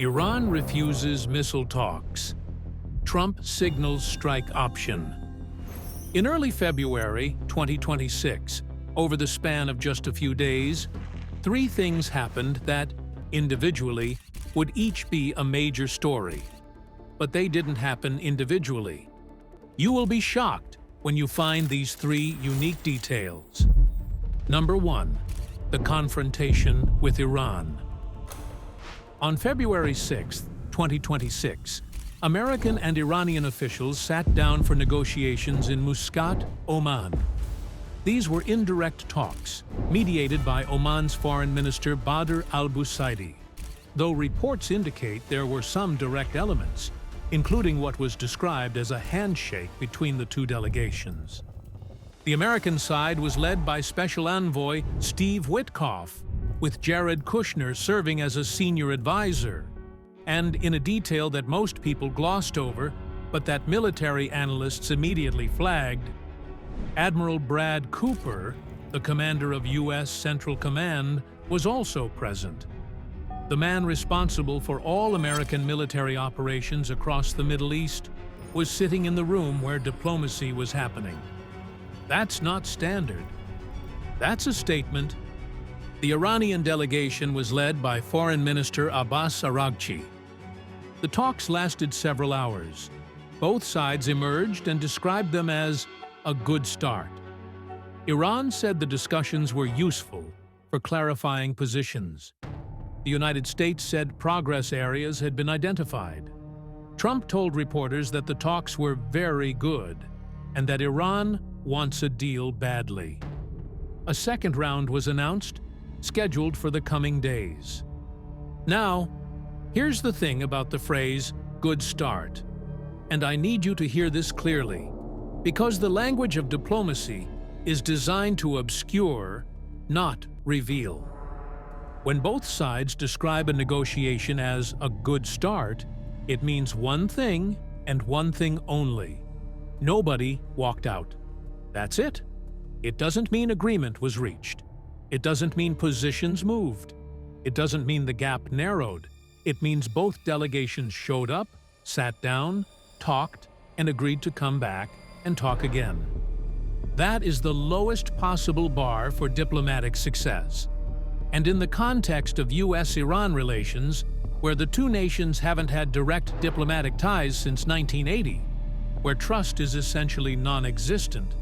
Iran refuses missile talks. Trump signals strike option. In early February 2026, over the span of just a few days, three things happened that, individually, would each be a major story. But they didn't happen individually. You will be shocked when you find these three unique details. Number 1. The confrontation with Iran. On February 6, 2026, American and Iranian officials sat down for negotiations in Muscat, Oman. These were indirect talks, mediated by Oman's Foreign Minister Badr al-Busaidi, though reports indicate there were some direct elements, including what was described as a handshake between the two delegations. The American side was led by Special Envoy Steve Witkoff, with Jared Kushner serving as a senior advisor, and in a detail that most people glossed over, but that military analysts immediately flagged, Admiral Brad Cooper, the commander of U.S. Central Command, was also present. The man responsible for all American military operations across the Middle East was sitting in the room where diplomacy was happening. That's not standard. That's a statement. The Iranian delegation was led by Foreign Minister Abbas Araghchi. The talks lasted several hours. Both sides emerged and described them as a good start. Iran said the discussions were useful for clarifying positions. The United States said progress areas had been identified. Trump told reporters that the talks were very good and that Iran wants a deal badly. A second round was announced, scheduled for the coming days. Now, here's the thing about the phrase, good start. And I need you to hear this clearly, because the language of diplomacy is designed to obscure, not reveal. When both sides describe a negotiation as a good start, it means one thing and one thing only. Nobody walked out. That's it. It doesn't mean agreement was reached. It doesn't mean positions moved. It doesn't mean the gap narrowed. It means both delegations showed up, sat down, talked, and agreed to come back and talk again. That is the lowest possible bar for diplomatic success. And in the context of U.S.-Iran relations, where the two nations haven't had direct diplomatic ties since 1980, where trust is essentially non-existent,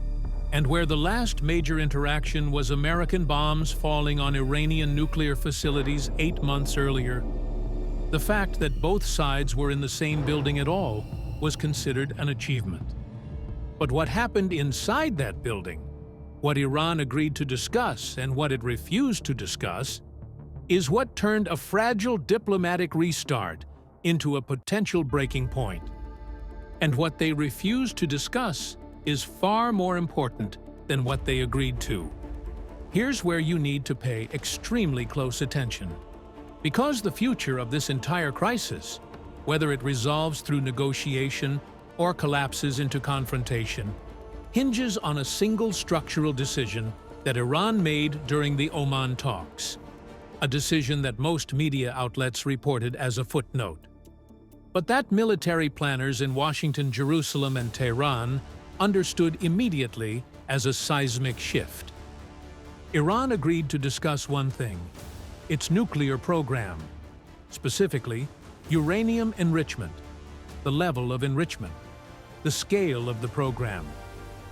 and where the last major interaction was American bombs falling on Iranian nuclear facilities 8 months earlier, the fact that both sides were in the same building at all was considered an achievement. But what happened inside that building, what Iran agreed to discuss and what it refused to discuss, is what turned a fragile diplomatic restart into a potential breaking point. And what they refused to discuss is far more important than what they agreed to. Here's where you need to pay extremely close attention. Because the future of this entire crisis, whether it resolves through negotiation or collapses into confrontation, hinges on a single structural decision that Iran made during the Oman talks, a decision that most media outlets reported as a footnote. But that military planners in Washington, Jerusalem, and Tehran understood immediately as a seismic shift. Iran agreed to discuss one thing: its nuclear program, specifically uranium enrichment, the level of enrichment, the scale of the program,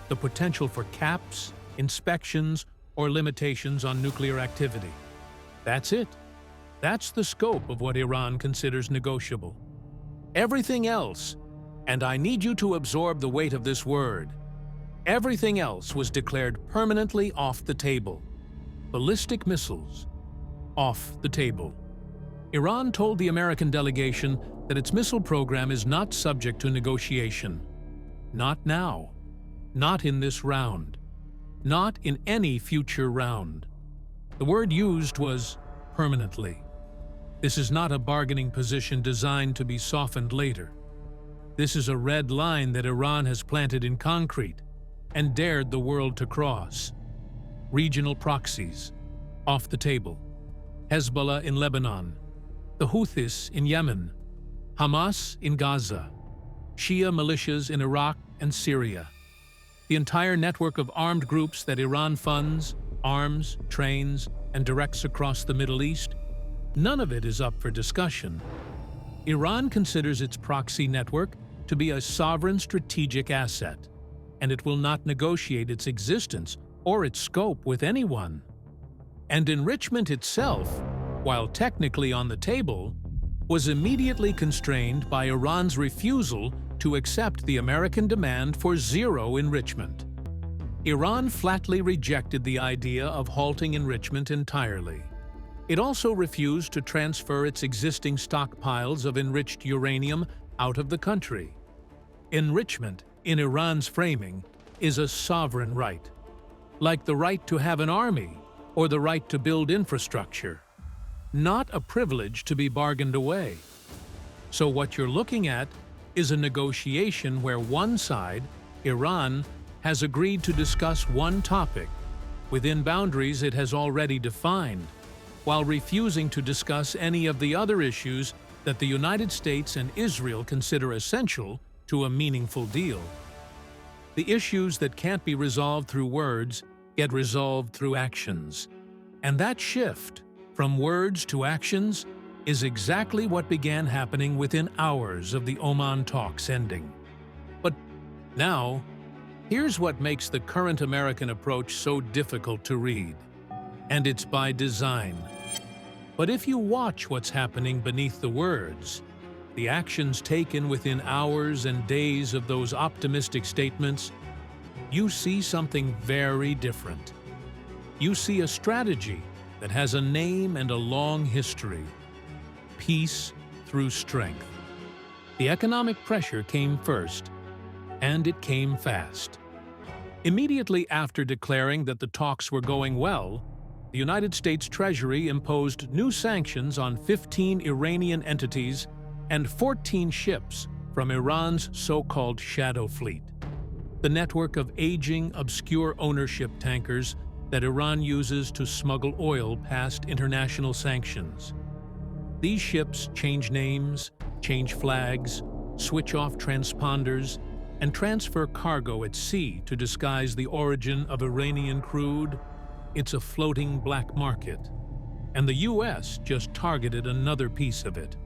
the potential for caps, inspections, or limitations on nuclear activity. That's it. That's the scope of what Iran considers negotiable. Everything else, and I need you to absorb the weight of this word, everything else was declared permanently off the table. Ballistic missiles, off the table. Iran told the American delegation that its missile program is not subject to negotiation. Not now. Not in this round. Not in any future round. The word used was permanently. This is not a bargaining position designed to be softened later. This is a red line that Iran has planted in concrete and dared the world to cross. Regional proxies, off the table. Hezbollah in Lebanon, the Houthis in Yemen, Hamas in Gaza, Shia militias in Iraq and Syria. The entire network of armed groups that Iran funds, arms, trains, and directs across the Middle East, none of it is up for discussion. Iran considers its proxy network to be a sovereign strategic asset, and it will not negotiate its existence or its scope with anyone. And enrichment itself, while technically on the table, was immediately constrained by Iran's refusal to accept the American demand for zero enrichment. Iran flatly rejected the idea of halting enrichment entirely. It also refused to transfer its existing stockpiles of enriched uranium out of the country. Enrichment, in Iran's framing, is a sovereign right, like the right to have an army or the right to build infrastructure, not a privilege to be bargained away. So what you're looking at is a negotiation where one side, Iran, has agreed to discuss one topic within boundaries it has already defined, while refusing to discuss any of the other issues that the United States and Israel consider essential to a meaningful deal. The issues that can't be resolved through words get resolved through actions. And that shift from words to actions is exactly what began happening within hours of the Oman talks ending. But now, here's what makes the current American approach so difficult to read. And it's by design. But if you watch what's happening beneath the words, the actions taken within hours and days of those optimistic statements, you see something very different. You see a strategy that has a name and a long history. Peace through strength. The economic pressure came first, and it came fast. Immediately after declaring that the talks were going well, the United States Treasury imposed new sanctions on 15 Iranian entities and 14 ships from Iran's so-called shadow fleet, the network of aging, obscure ownership tankers that Iran uses to smuggle oil past international sanctions. These ships change names, change flags, switch off transponders, and transfer cargo at sea to disguise the origin of Iranian crude. It's a floating black market, and the U.S. just targeted another piece of it.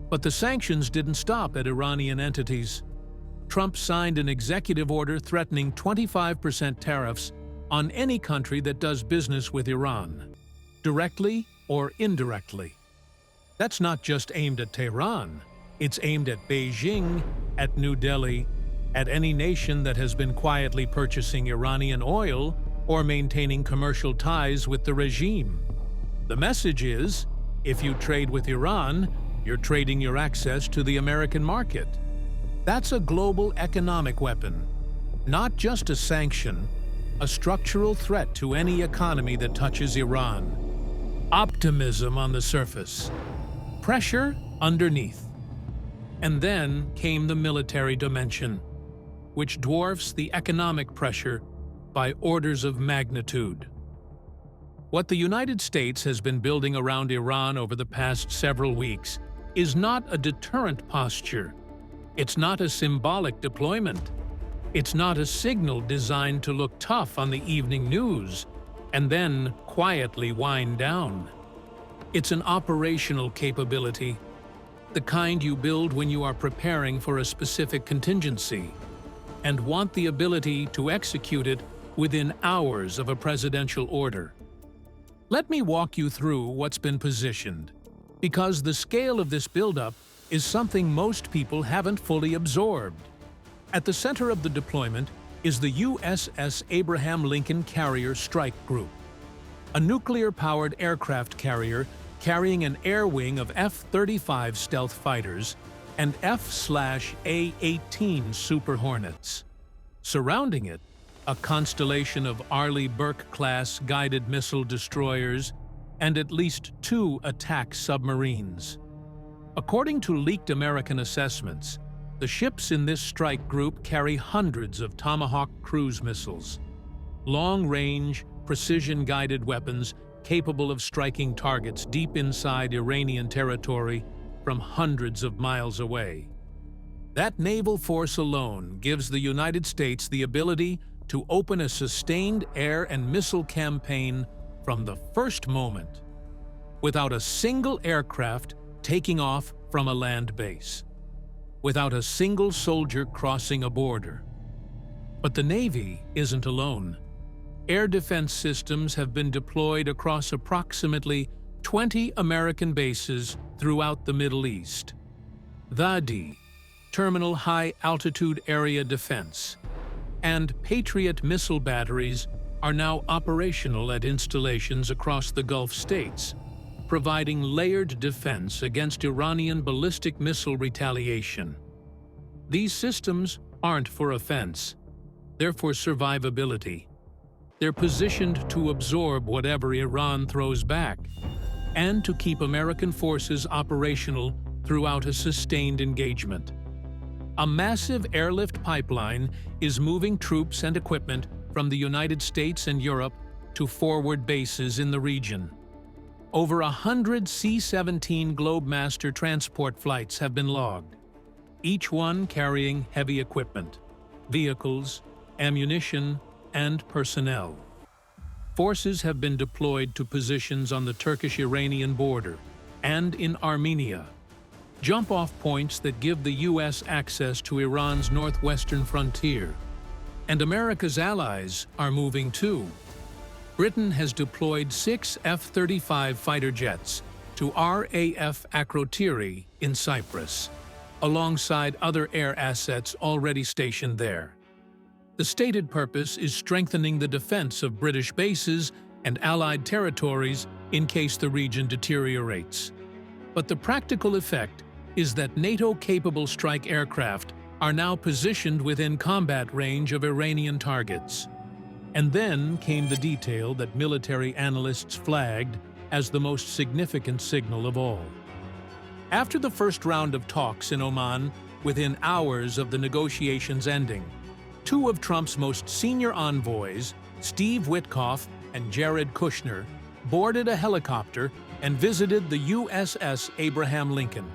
But the sanctions didn't stop at Iranian entities. Trump signed an executive order threatening 25% tariffs on any country that does business with Iran, directly or indirectly. That's not just aimed at Tehran. It's aimed at Beijing, at New Delhi, at any nation that has been quietly purchasing Iranian oil or maintaining commercial ties with the regime. The message is, if you trade with Iran, you're trading your access to the American market. That's a global economic weapon, not just a sanction, a structural threat to any economy that touches Iran. Optimism on the surface, pressure underneath. And then came the military dimension, which dwarfs the economic pressure by orders of magnitude. What the United States has been building around Iran over the past several weeks is not a deterrent posture. It's not a symbolic deployment. It's not a signal designed to look tough on the evening news and then quietly wind down. It's an operational capability, the kind you build when you are preparing for a specific contingency and want the ability to execute it within hours of a presidential order. Let me walk you through what's been positioned, because the scale of this buildup is something most people haven't fully absorbed. At the center of the deployment is the USS Abraham Lincoln Carrier Strike Group, a nuclear-powered aircraft carrier carrying an air wing of F-35 stealth fighters and F/A-18 Super Hornets. Surrounding it, a constellation of Arleigh Burke-class guided missile destroyers and at least 2 attack submarines. According to leaked American assessments, the ships in this strike group carry hundreds of Tomahawk cruise missiles, long-range, precision-guided weapons capable of striking targets deep inside Iranian territory from hundreds of miles away. That naval force alone gives the United States the ability to open a sustained air and missile campaign from the first moment, without a single aircraft taking off from a land base, without a single soldier crossing a border. But the Navy isn't alone. Air defense systems have been deployed across approximately 20 American bases throughout the Middle East. THAAD, Terminal High Altitude Area Defense, and Patriot missile batteries are now operational at installations across the Gulf states, providing layered defense against Iranian ballistic missile retaliation. These systems aren't for offense, they're for survivability. They're positioned to absorb whatever Iran throws back, and to keep American forces operational throughout a sustained engagement. A massive airlift pipeline is moving troops and equipment from the United States and Europe to forward bases in the region. Over 100 C-17 Globemaster transport flights have been logged, each one carrying heavy equipment, vehicles, ammunition, and personnel. Forces have been deployed to positions on the Turkish-Iranian border and in Armenia, jump-off points that give the U.S. access to Iran's northwestern frontier. And America's allies are moving too. Britain has deployed 6 F-35 fighter jets to RAF Akrotiri in Cyprus, alongside other air assets already stationed there. The stated purpose is strengthening the defense of British bases and Allied territories in case the region deteriorates. But the practical effect is that NATO-capable strike aircraft are now positioned within combat range of Iranian targets. And then came the detail that military analysts flagged as the most significant signal of all. After the first round of talks in Oman, within hours of the negotiations ending, 2 of Trump's most senior envoys, Steve Witkoff and Jared Kushner, boarded a helicopter and visited the USS Abraham Lincoln.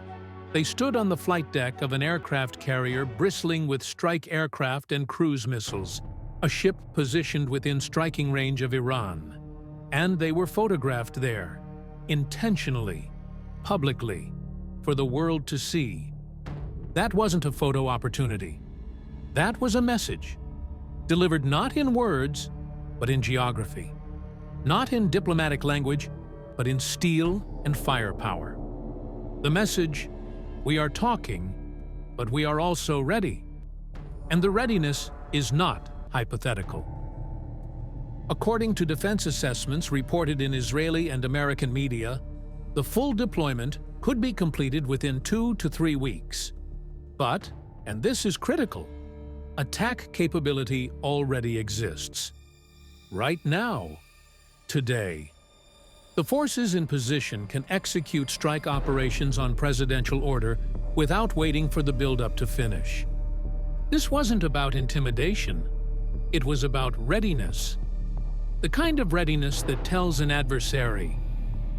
They stood on the flight deck of an aircraft carrier bristling with strike aircraft and cruise missiles, a ship positioned within striking range of Iran. And they were photographed there, intentionally, publicly, for the world to see. That wasn't a photo opportunity. That was a message, delivered not in words, but in geography. Not in diplomatic language, but in steel and firepower. The message: we are talking, but we are also ready. And the readiness is not hypothetical. According to defense assessments reported in Israeli and American media, the full deployment could be completed within 2 to 3 weeks. But, and this is critical, attack capability already exists. Right now. Today. The forces in position can execute strike operations on presidential order without waiting for the buildup to finish. This wasn't about intimidation. It was about readiness. The kind of readiness that tells an adversary,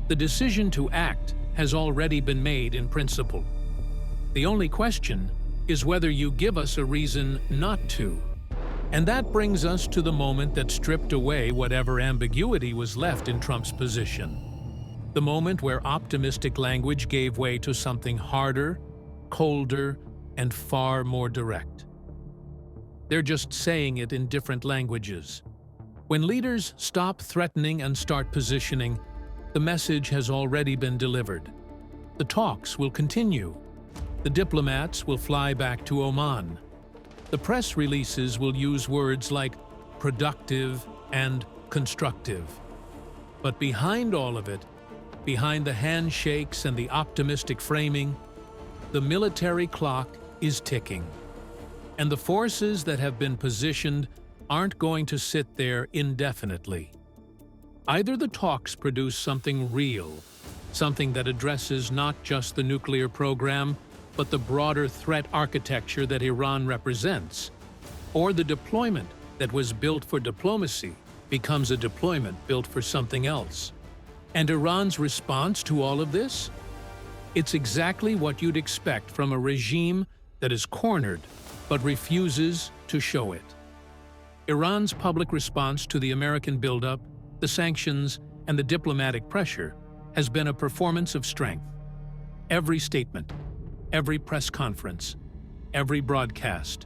the decision to act has already been made in principle. The only question is whether you give us a reason not to. And that brings us to the moment that stripped away whatever ambiguity was left in Trump's position. The moment where optimistic language gave way to something harder, colder, and far more direct. They're just saying it in different languages. When leaders stop threatening and start positioning, the message has already been delivered. The talks will continue. The diplomats will fly back to Oman. The press releases will use words like productive and constructive. But behind all of it, behind the handshakes and the optimistic framing, the military clock is ticking. And the forces that have been positioned aren't going to sit there indefinitely. Either the talks produce something real, something that addresses not just the nuclear program, but the broader threat architecture that Iran represents, or the deployment that was built for diplomacy becomes a deployment built for something else, And Iran's response to all of this? It's exactly what you'd expect from a regime that is cornered but refuses to show it. Iran's public response to the American buildup, the sanctions, and the diplomatic pressure has been a performance of strength. Every statement, every press conference, every broadcast,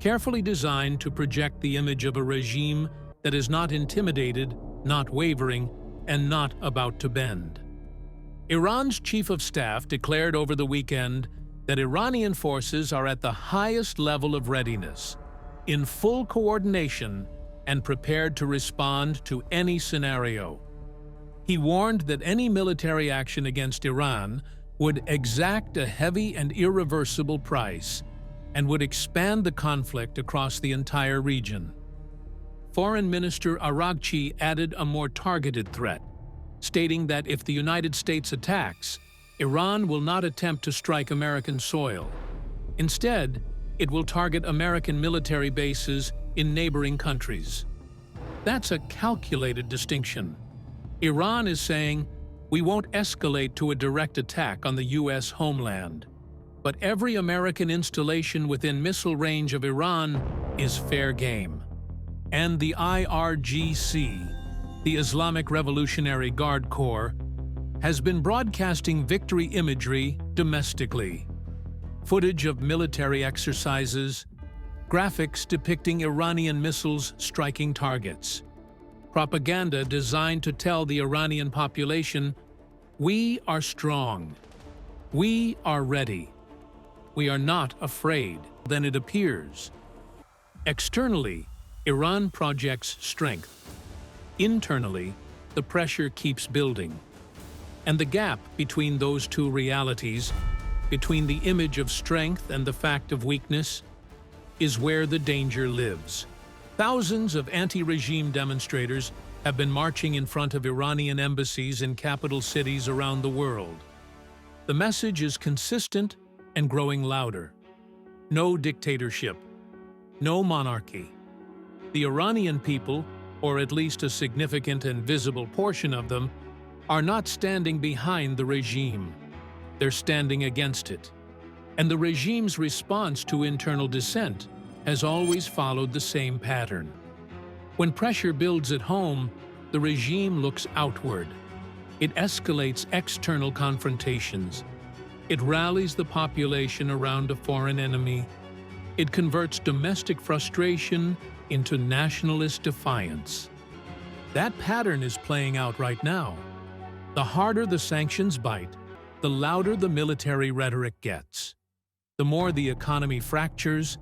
carefully designed to project the image of a regime that is not intimidated, not wavering, and not about to bend. Iran's chief of staff declared over the weekend that Iranian forces are at the highest level of readiness, in full coordination and prepared to respond to any scenario. He warned that any military action against Iran would exact a heavy and irreversible price and would expand the conflict across the entire region. Foreign Minister Araghchi added a more targeted threat, stating that if the United States attacks, Iran will not attempt to strike American soil. Instead, it will target American military bases in neighboring countries. That's a calculated distinction. Iran is saying, we won't escalate to a direct attack on the U.S. homeland, but every American installation within missile range of Iran is fair game. And the IRGC, the Islamic Revolutionary Guard Corps, has been broadcasting victory imagery domestically. Footage of military exercises, graphics depicting Iranian missiles striking targets, propaganda designed to tell the Iranian population, we are strong, we are ready, we are not afraid than it appears. Externally, Iran projects strength. Internally, the pressure keeps building. And the gap between those two realities, between the image of strength and the fact of weakness, is where the danger lives. Thousands of anti-regime demonstrators have been marching in front of Iranian embassies in capital cities around the world. The message is consistent and growing louder. No dictatorship, no monarchy. The Iranian people, or at least a significant and visible portion of them, are not standing behind the regime. They're standing against it. And the regime's response to internal dissent has always followed the same pattern. When pressure builds at home, the regime looks outward. It escalates external confrontations. It rallies the population around a foreign enemy. It converts domestic frustration into nationalist defiance. That pattern is playing out right now. The harder the sanctions bite, the louder the military rhetoric gets. The more the economy fractures,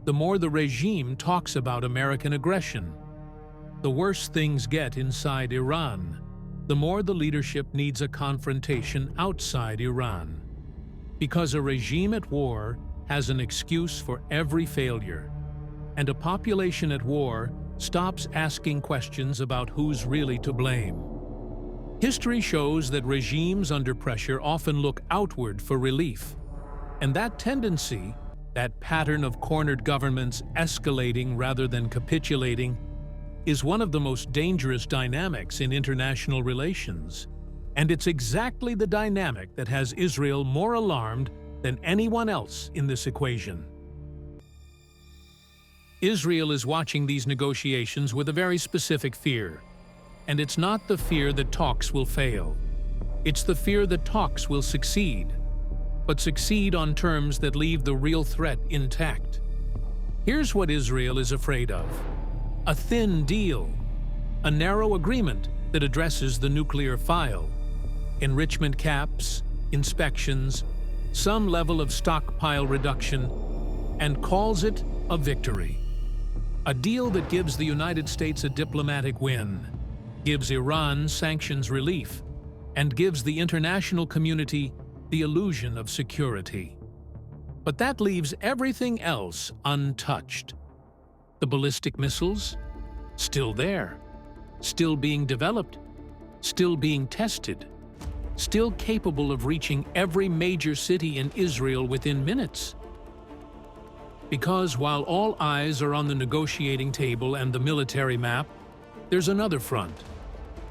the more the regime talks about American aggression. The worse things get inside Iran, the more the leadership needs a confrontation outside Iran. Because a regime at war has an excuse for every failure, and a population at war stops asking questions about who's really to blame. History shows that regimes under pressure often look outward for relief, and that tendency, that pattern of cornered governments escalating rather than capitulating, is one of the most dangerous dynamics in international relations. And it's exactly the dynamic that has Israel more alarmed than anyone else in this equation. Israel is watching these negotiations with a very specific fear. And it's not the fear that talks will fail. It's the fear that talks will succeed, but succeed on terms that leave the real threat intact. Here's what Israel is afraid of: a thin deal, a narrow agreement that addresses the nuclear file, enrichment caps, inspections, some level of stockpile reduction, and calls it a victory. A deal that gives the United States a diplomatic win, gives Iran sanctions relief, and gives the international community the illusion of security. But that leaves everything else untouched. The ballistic missiles? Still there. Still being developed. Still being tested. Still capable of reaching every major city in Israel within minutes. Because while all eyes are on the negotiating table and the military map, there's another front.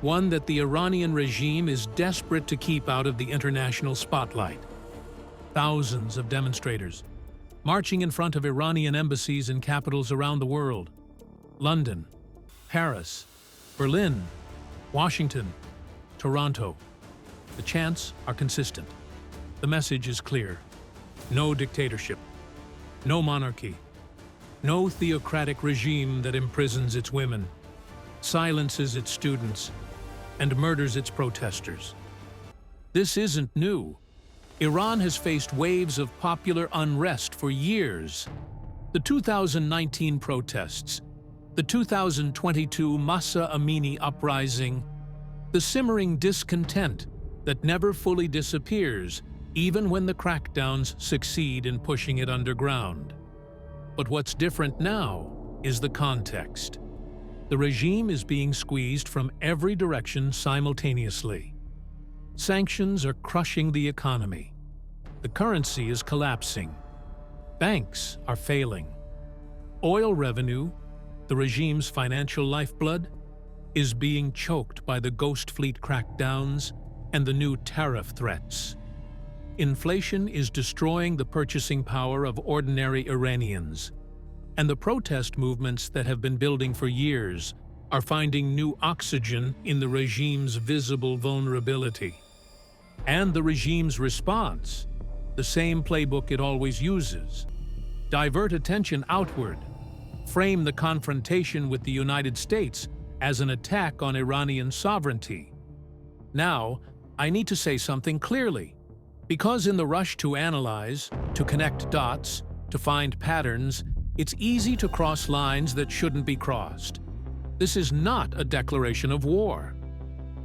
one that the Iranian regime is desperate to keep out of the international spotlight. Thousands of demonstrators marching in front of Iranian embassies in capitals around the world: London, Paris, Berlin, Washington, Toronto. The chants are consistent. The message is clear: no dictatorship, no monarchy, no theocratic regime that imprisons its women, silences its students, and murders its protesters. This isn't new. Iran has faced waves of popular unrest for years. The 2019 protests, the 2022 Mahsa Amini uprising, the simmering discontent that never fully disappears, even when the crackdowns succeed in pushing it underground. But what's different now is the context. The regime is being squeezed from every direction simultaneously. Sanctions are crushing the economy. The currency is collapsing. Banks are failing. Oil revenue, the regime's financial lifeblood, is being choked by the ghost fleet crackdowns and the new tariff threats. Inflation is destroying the purchasing power of ordinary Iranians, and the protest movements that have been building for years are finding new oxygen in the regime's visible vulnerability. And the regime's response, the same playbook it always uses: divert attention outward, frame the confrontation with the United States as an attack on Iranian sovereignty. Now, I need to say something clearly, because in the rush to analyze, to connect dots, to find patterns, it's easy to cross lines that shouldn't be crossed. This is not a declaration of war.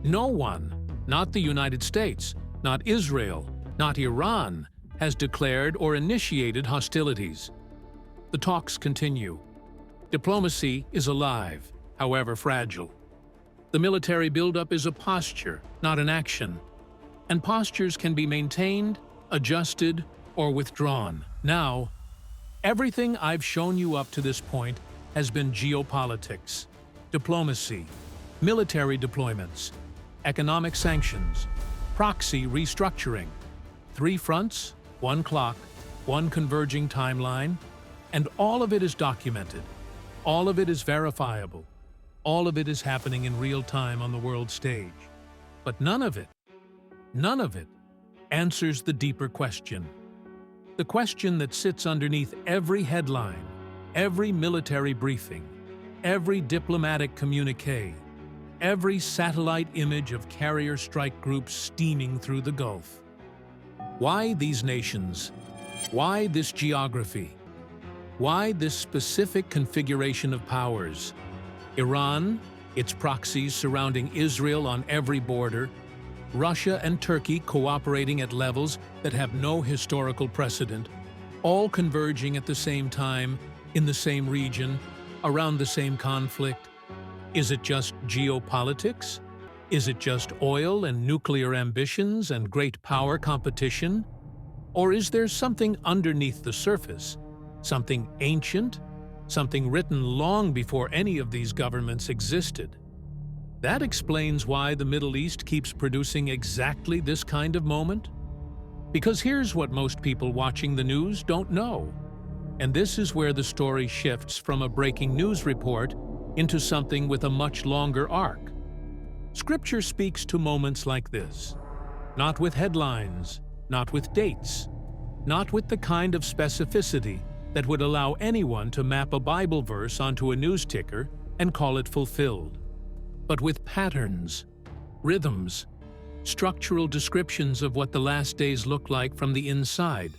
No one, not the United States, not Israel, not Iran, has declared or initiated hostilities. The talks continue. Diplomacy is alive, however fragile. The military buildup is a posture, not an action. And postures can be maintained, adjusted, or withdrawn. Now, everything I've shown you up to this point has been geopolitics, diplomacy, military deployments, economic sanctions, proxy restructuring. 3 fronts, 1 clock, 1 converging timeline, and all of it is documented. All of it is verifiable. All of it is happening in real time on the world stage. But none of it answers the deeper question. The question that sits underneath every headline, every military briefing, every diplomatic communique, every satellite image of carrier strike groups steaming through the Gulf. Why these nations? Why this geography? Why this specific configuration of powers? Iran, its proxies surrounding Israel on every border, Russia and Turkey cooperating at levels that have no historical precedent, all converging at the same time, in the same region, around the same conflict. Is it just geopolitics? Is it just oil and nuclear ambitions and great power competition? Or is there something underneath the surface, something ancient, something written long before any of these governments existed? That explains why the Middle East keeps producing exactly this kind of moment. Because here's what most people watching the news don't know. And this is where the story shifts from a breaking news report into something with a much longer arc. Scripture speaks to moments like this, not with headlines, not with dates, not with the kind of specificity that would allow anyone to map a Bible verse onto a news ticker and call it fulfilled, but with patterns, rhythms, structural descriptions of what the last days look like from the inside.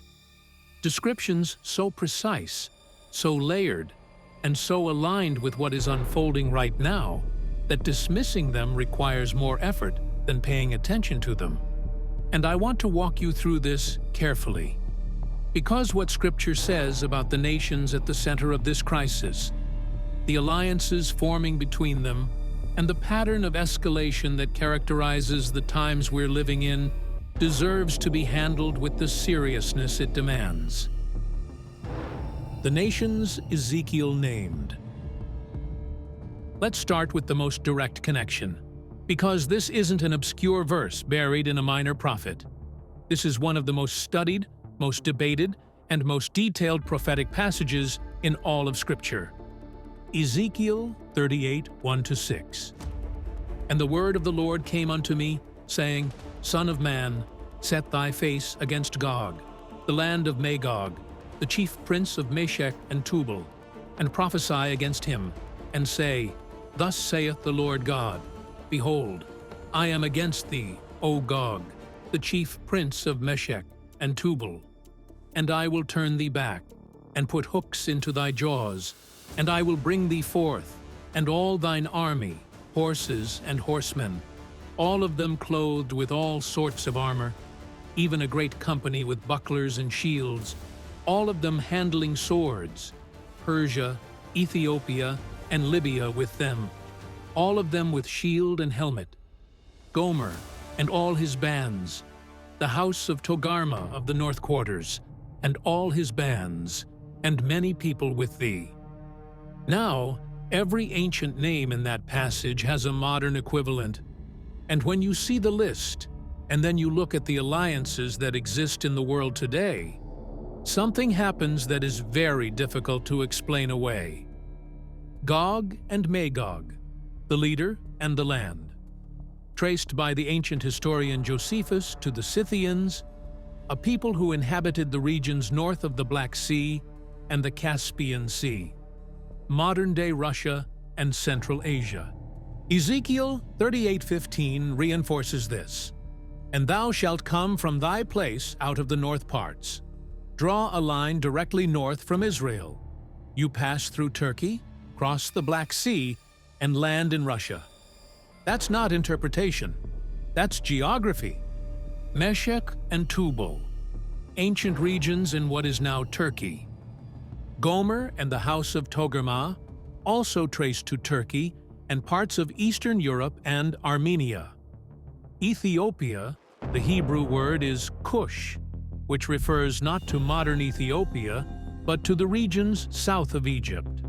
Descriptions so precise, so layered, and so aligned with what is unfolding right now that dismissing them requires more effort than paying attention to them. And I want to walk you through this carefully. Because what Scripture says about the nations at the center of this crisis, the alliances forming between them, and the pattern of escalation that characterizes the times we're living in, deserves to be handled with the seriousness it demands. The nations Ezekiel named. Let's start with the most direct connection, Because this isn't an obscure verse buried in a minor prophet. This is one of the most studied, most debated, and most detailed prophetic passages in all of Scripture. Ezekiel 38, 1-6. And the word of the Lord came unto me, saying, Son of man, set thy face against Gog, the land of Magog, the chief prince of Meshech and Tubal, and prophesy against him, and say, Thus saith the Lord God, Behold, I am against thee, O Gog, the chief prince of Meshech and Tubal, and I will turn thee back, and put hooks into thy jaws, and I will bring thee forth, and all thine army, horses and horsemen, all of them clothed with all sorts of armor, even a great company with bucklers and shields, all of them handling swords, Persia, Ethiopia, and Libya with them, all of them with shield and helmet, Gomer and all his bands, the house of Togarmah of the north quarters, and all his bands, and many people with thee. Now, every ancient name in that passage has a modern equivalent, and when you see the list, and then you look at the alliances that exist in the world today, something happens that is very difficult to explain away. Gog and Magog, the leader and the land. Traced by the ancient historian Josephus to the Scythians, a people who inhabited the regions north of the Black Sea and the Caspian Sea, modern-day Russia and Central Asia. Ezekiel 38:15 reinforces this. And thou shalt come from thy place out of the north parts. Draw a line directly north from Israel. You pass through Turkey, cross the Black Sea, and land in Russia. That's not interpretation. That's geography. Meshech and Tubal, ancient regions in what is now Turkey. Gomer and the house of Togarmah, also traced to Turkey and parts of Eastern Europe and Armenia. Ethiopia, the Hebrew word is Cush, which refers not to modern Ethiopia, but to the regions south of Egypt,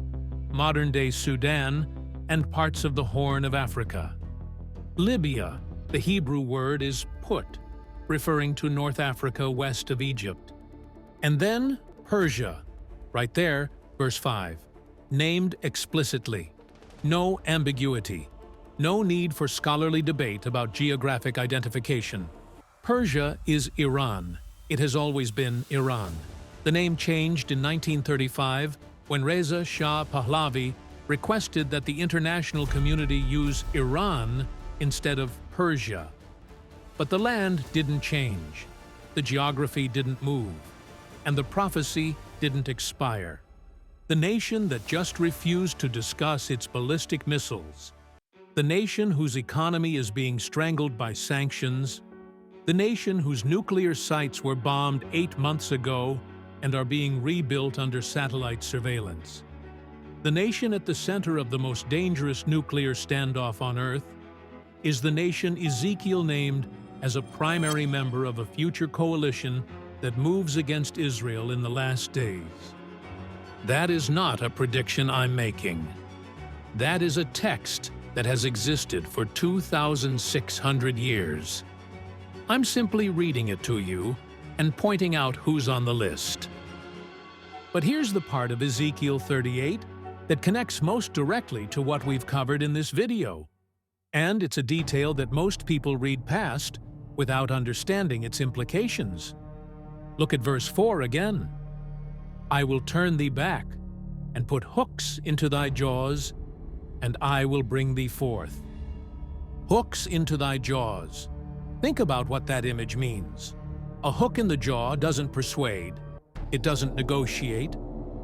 modern-day Sudan, and parts of the Horn of Africa. Libya, the Hebrew word is Put, referring to North Africa west of Egypt. And then Persia, right there, verse 5, named explicitly. No ambiguity. No need for scholarly debate about geographic identification. Persia is Iran. It has always been Iran. The name changed in 1935 when Reza Shah Pahlavi requested that the international community use Iran instead of Persia. But the land didn't change, the geography didn't move, and the prophecy didn't expire. The nation that just refused to discuss its ballistic missiles, the nation whose economy is being strangled by sanctions, the nation whose nuclear sites were bombed 8 months ago and are being rebuilt under satellite surveillance. The nation at the center of the most dangerous nuclear standoff on Earth is the nation Ezekiel named as a primary member of a future coalition that moves against Israel in the last days. That is not a prediction I'm making. That is a text that has existed for 2,600 years. I'm simply reading it to you and pointing out who's on the list. But here's the part of Ezekiel 38 that connects most directly to what we've covered in this video. And it's a detail that most people read past without understanding its implications. Look at verse 4 again. I will turn thee back, and put hooks into thy jaws, and I will bring thee forth. Hooks into thy jaws. Think about what that image means. A hook in the jaw doesn't persuade, it doesn't negotiate,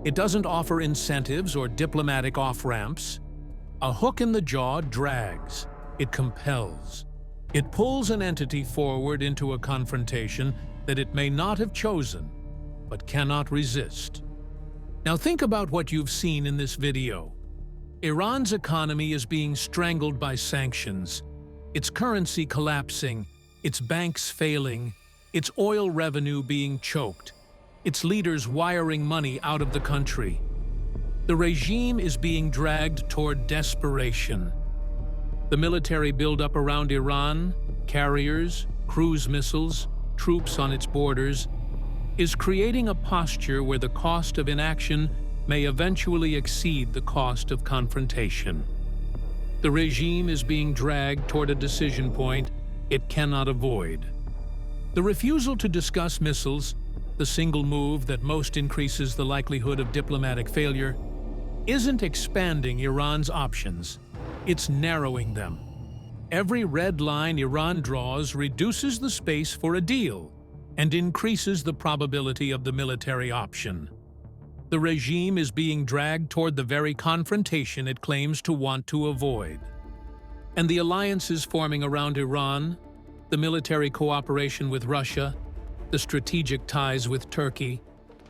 it doesn't offer incentives or diplomatic off-ramps. A hook in the jaw drags, it compels. It pulls an entity forward into a confrontation that it may not have chosen, but cannot resist. Now think about what you've seen in this video. Iran's economy is being strangled by sanctions, its currency collapsing, its banks failing, its oil revenue being choked, its leaders wiring money out of the country. The regime is being dragged toward desperation. The military buildup around Iran, carriers, cruise missiles, troops on its borders, is creating a posture where the cost of inaction may eventually exceed the cost of confrontation. The regime is being dragged toward a decision point it cannot avoid. The refusal to discuss missiles, the single move that most increases the likelihood of diplomatic failure, isn't expanding Iran's options, it's narrowing them. Every red line Iran draws reduces the space for a deal and increases the probability of the military option. The regime is being dragged toward the very confrontation it claims to want to avoid. And the alliances forming around Iran, the military cooperation with Russia, the strategic ties with Turkey,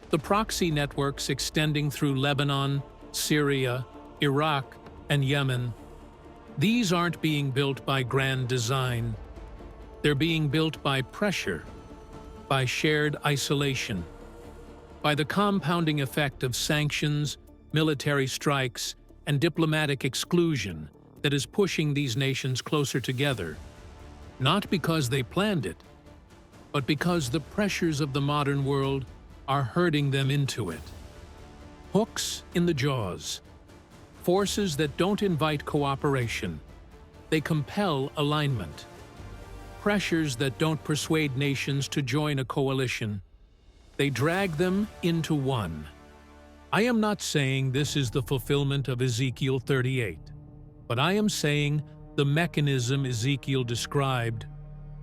the proxy networks extending through Lebanon, Syria, Iraq, and Yemen, these aren't being built by grand design. They're being built by pressure, by shared isolation, by the compounding effect of sanctions, military strikes, and diplomatic exclusion that is pushing these nations closer together, not because they planned it, but because the pressures of the modern world are herding them into it. Hooks in the jaws, forces that don't invite cooperation, they compel alignment. Pressures that don't persuade nations to join a coalition, they drag them into one. I am not saying this is the fulfillment of Ezekiel 38, but I am saying the mechanism Ezekiel described,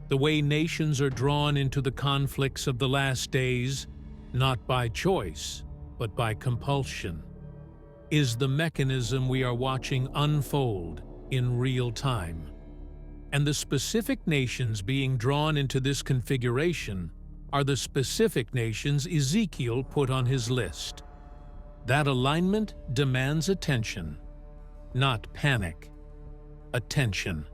the way nations are drawn into the conflicts of the last days, not by choice, but by compulsion, is the mechanism we are watching unfold in real time. And the specific nations being drawn into this configuration are the specific nations Ezekiel put on his list. That alignment demands attention, not panic. Attention.